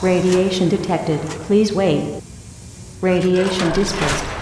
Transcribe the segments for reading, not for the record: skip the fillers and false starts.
Radiation detected. Please wait. Radiation dispersed.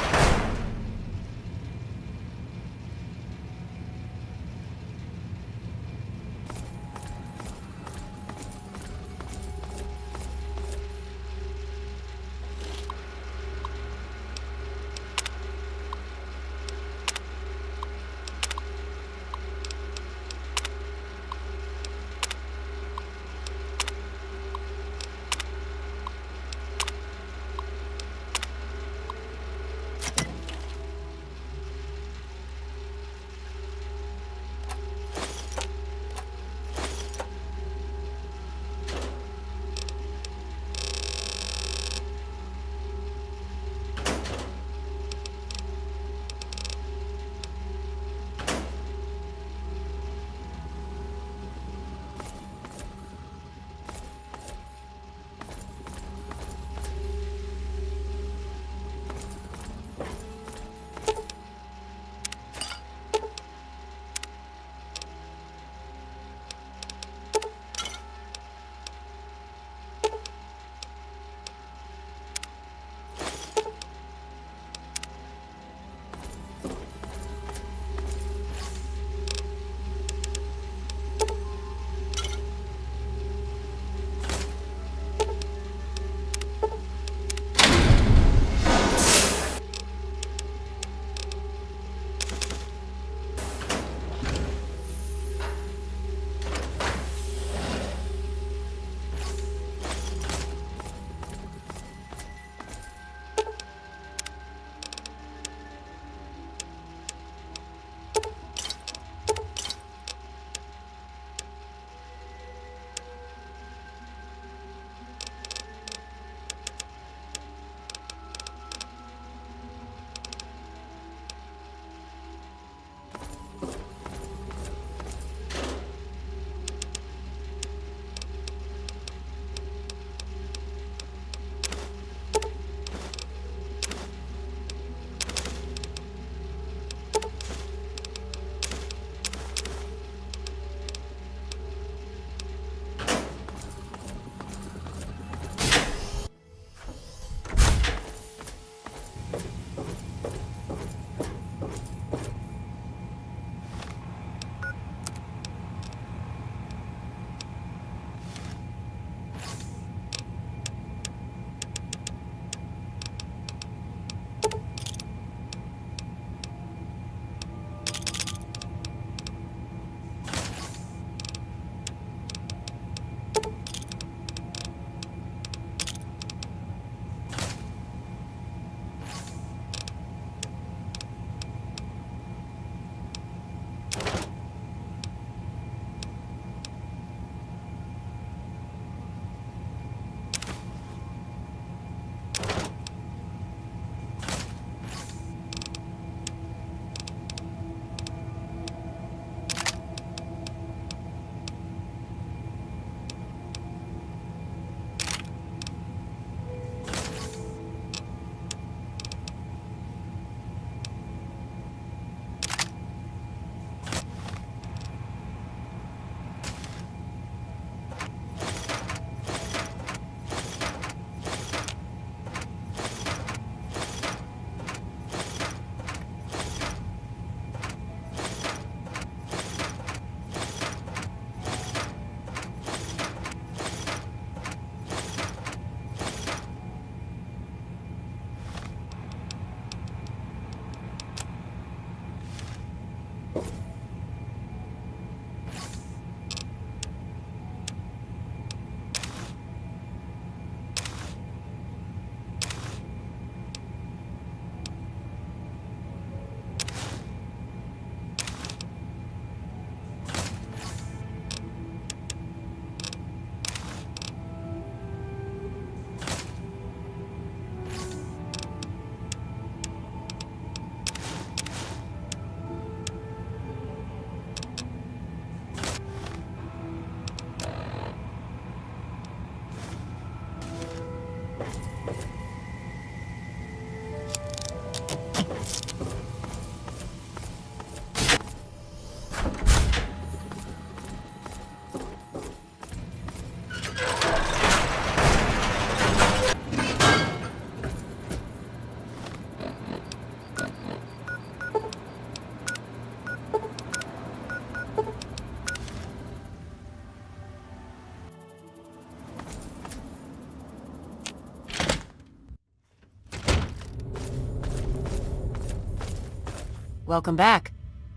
Welcome back.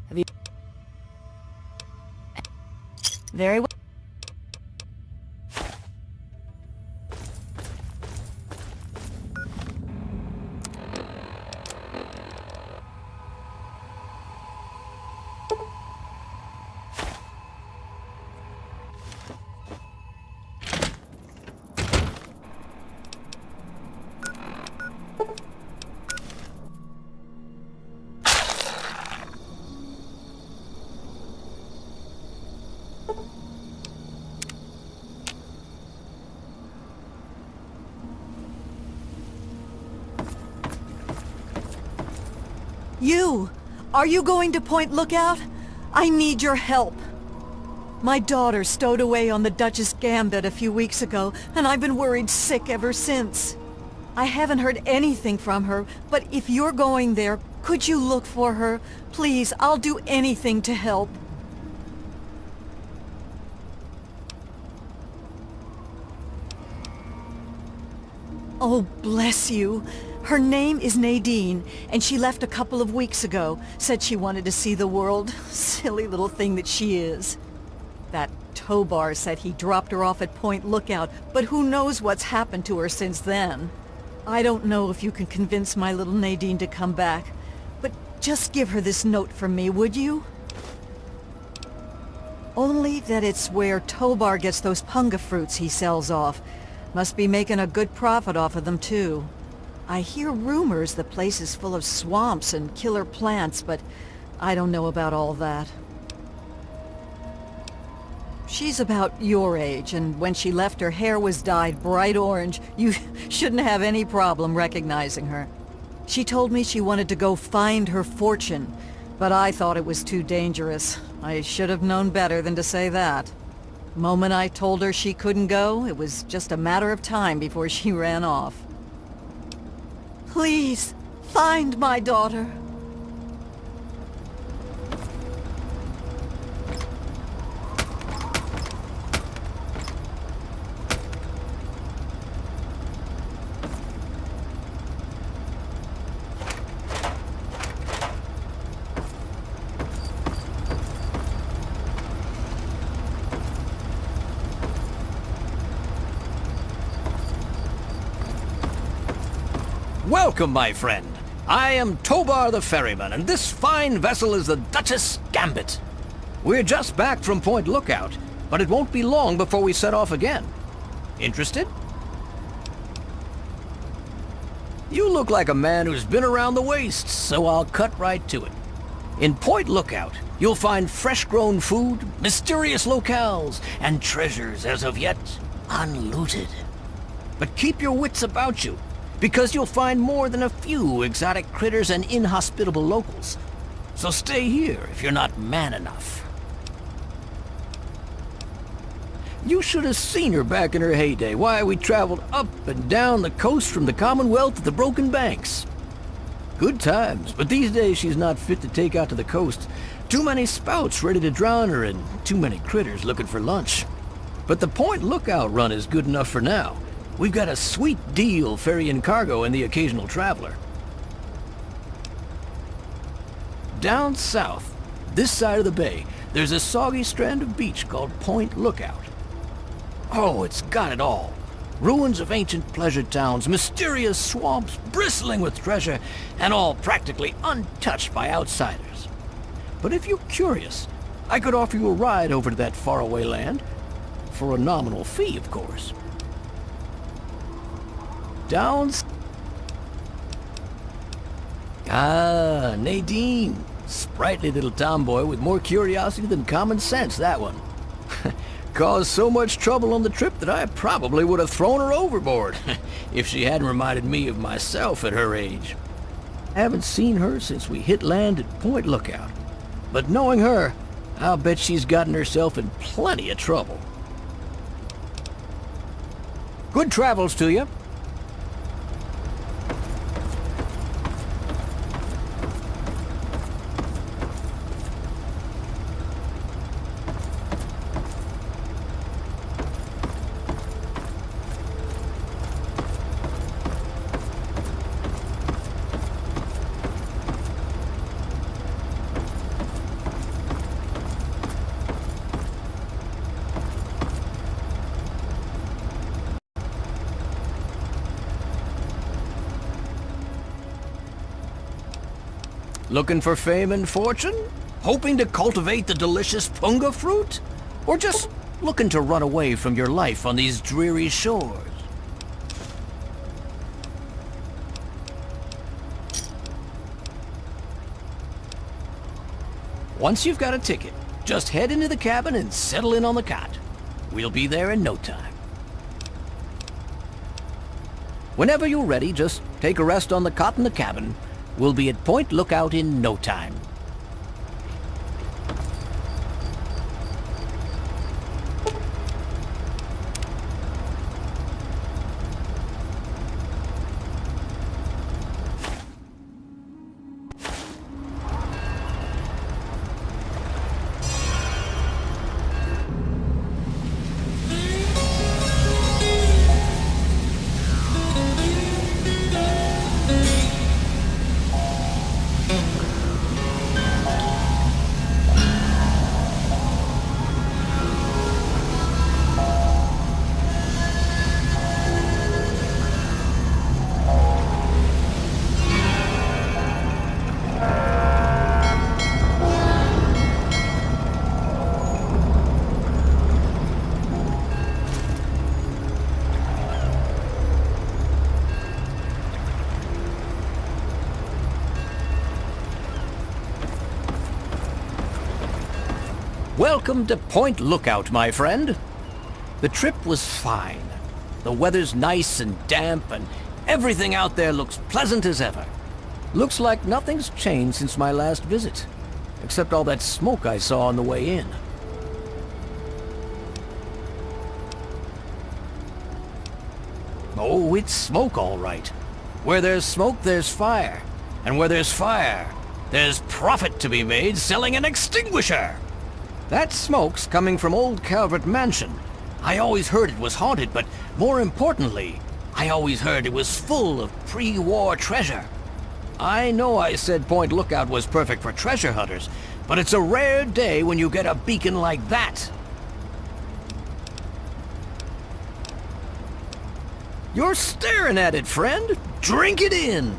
Have you... Very well. You! Are you going to Point Lookout? I need your help. My daughter stowed away on the Duchess Gambit a few weeks ago, and I've been worried sick ever since. I haven't heard anything from her, but if you're going there, could you look for her? Please, I'll do anything to help. Oh, bless you. Her name is Nadine, and she left a couple of weeks ago. Said she wanted to see the world. Silly little thing that she is. That Tobar said he dropped her off at Point Lookout, but who knows what's happened to her since then. I don't know if you can convince my little Nadine to come back, but just give her this note from me, would you? Only that it's where Tobar gets those punga fruits he sells off. Must be making a good profit off of them, too. I hear rumors the place is full of swamps and killer plants, but I don't know about all that. She's about your age, and when she left, her hair was dyed bright orange. You shouldn't have any problem recognizing her. She told me she wanted to go find her fortune, but I thought it was too dangerous. I should have known better than to say that. Moment I told her she couldn't go, it was just a matter of time before she ran off. Please, find my daughter. Welcome, my friend. I am Tobar the ferryman, and this fine vessel is the Duchess Gambit. We're just back from Point Lookout, but it won't be long before we set off again. Interested? You look like a man who's been around the wastes, so I'll cut right to it. In Point Lookout, you'll find fresh-grown food, mysterious locales, and treasures as of yet unlooted. But keep your wits about you, because you'll find more than a few exotic critters and inhospitable locals. So stay here if you're not man enough. You should have seen her back in her heyday. Why, we traveled up and down the coast from the Commonwealth to the Broken Banks. Good times, but these days she's not fit to take out to the coast. Too many spouts ready to drown her and too many critters looking for lunch. But the Point Lookout run is good enough for now. We've got a sweet deal ferrying cargo and the occasional traveler. Down south, this side of the bay, there's a soggy strand of beach called Point Lookout. Oh, it's got it all. Ruins of ancient pleasure towns, mysterious swamps bristling with treasure, and all practically untouched by outsiders. But if you're curious, I could offer you a ride over to that faraway land. For a nominal fee, of course. Nadine. Sprightly little tomboy with more curiosity than common sense, that one. Caused so much trouble on the trip that I probably would have thrown her overboard if she hadn't reminded me of myself at her age. I haven't seen her since we hit land at Point Lookout. But knowing her, I'll bet she's gotten herself in plenty of trouble. Good travels to you. Looking for fame and fortune? Hoping to cultivate the delicious punga fruit? Or just looking to run away from your life on these dreary shores? Once you've got a ticket, just head into the cabin and settle in on the cot. We'll be there in no time. Whenever you're ready, just take a rest on the cot in the cabin. We'll be at Point Lookout in no time. Welcome to Point Lookout, my friend. The trip was fine. The weather's nice and damp, and everything out there looks pleasant as ever. Looks like nothing's changed since my last visit, except all that smoke I saw on the way in. Oh, it's smoke, all right. Where there's smoke, there's fire. And where there's fire, there's profit to be made selling an extinguisher. That smoke's coming from old Calvert Mansion. I always heard it was haunted, but more importantly, I always heard it was full of pre-war treasure. I know I said Point Lookout was perfect for treasure hunters, but it's a rare day when you get a beacon like that. You're staring at it, friend. Drink it in.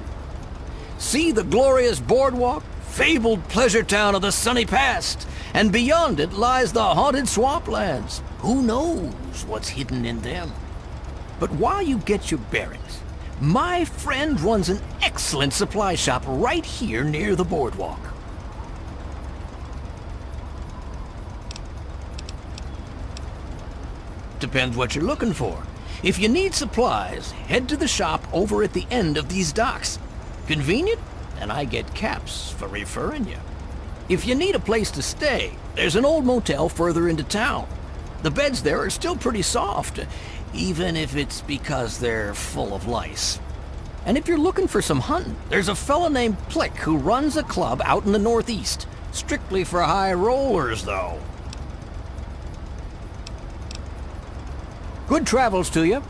See the glorious boardwalk, fabled pleasure town of the sunny past, and beyond it lies the haunted swamplands. Who knows what's hidden in them? But while you get your bearings, my friend runs an excellent supply shop right here near the boardwalk. Depends what you're looking for. If you need supplies, head to the shop over at the end of these docks. Convenient, and I get caps for referring you. If you need a place to stay, there's an old motel further into town. The beds there are still pretty soft, even if it's because they're full of lice. And if you're looking for some hunting, there's a fella named Plick who runs a club out in the northeast. Strictly for high rollers, though. Good travels to you.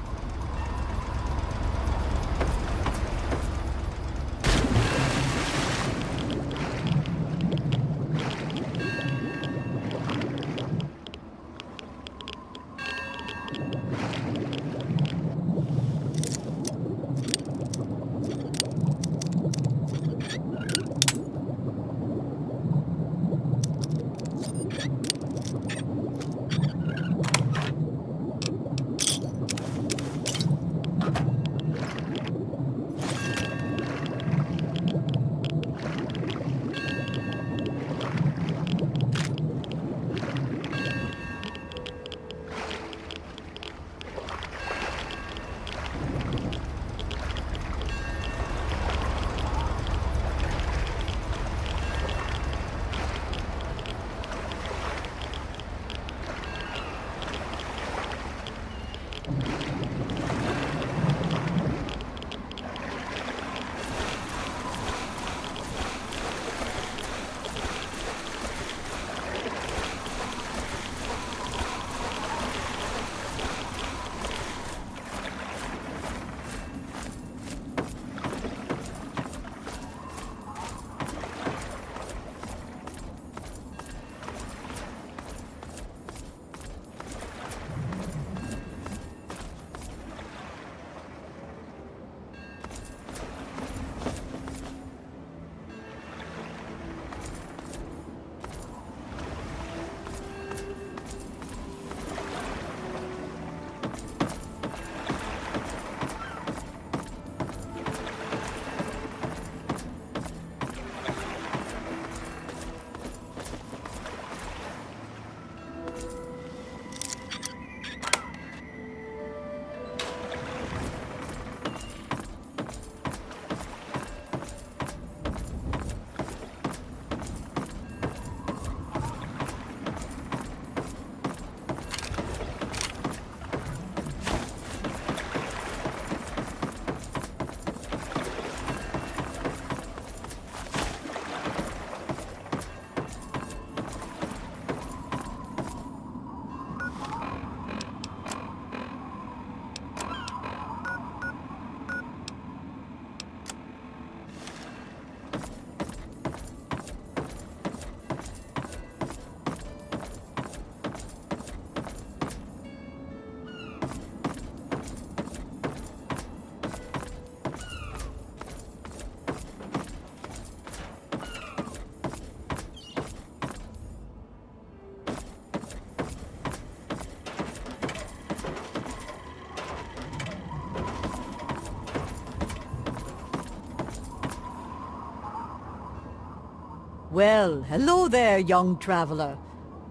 Well, hello there, young traveler.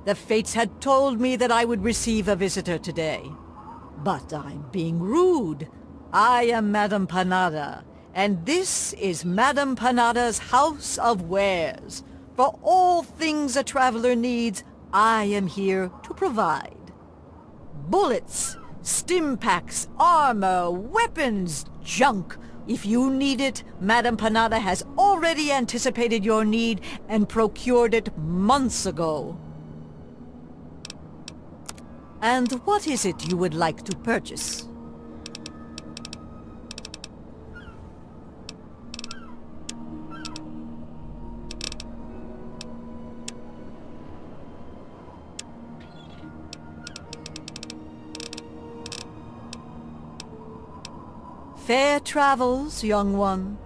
The fates had told me that I would receive a visitor today. But I'm being rude. I am Madame Panada, and this is Madame Panada's House of Wares. For all things a traveler needs, I am here to provide. Bullets, stim packs, armor, weapons, junk. If you need it, Madame Panada has already anticipated your need and procured it months ago. And what is it you would like to purchase? Fair travels, young one.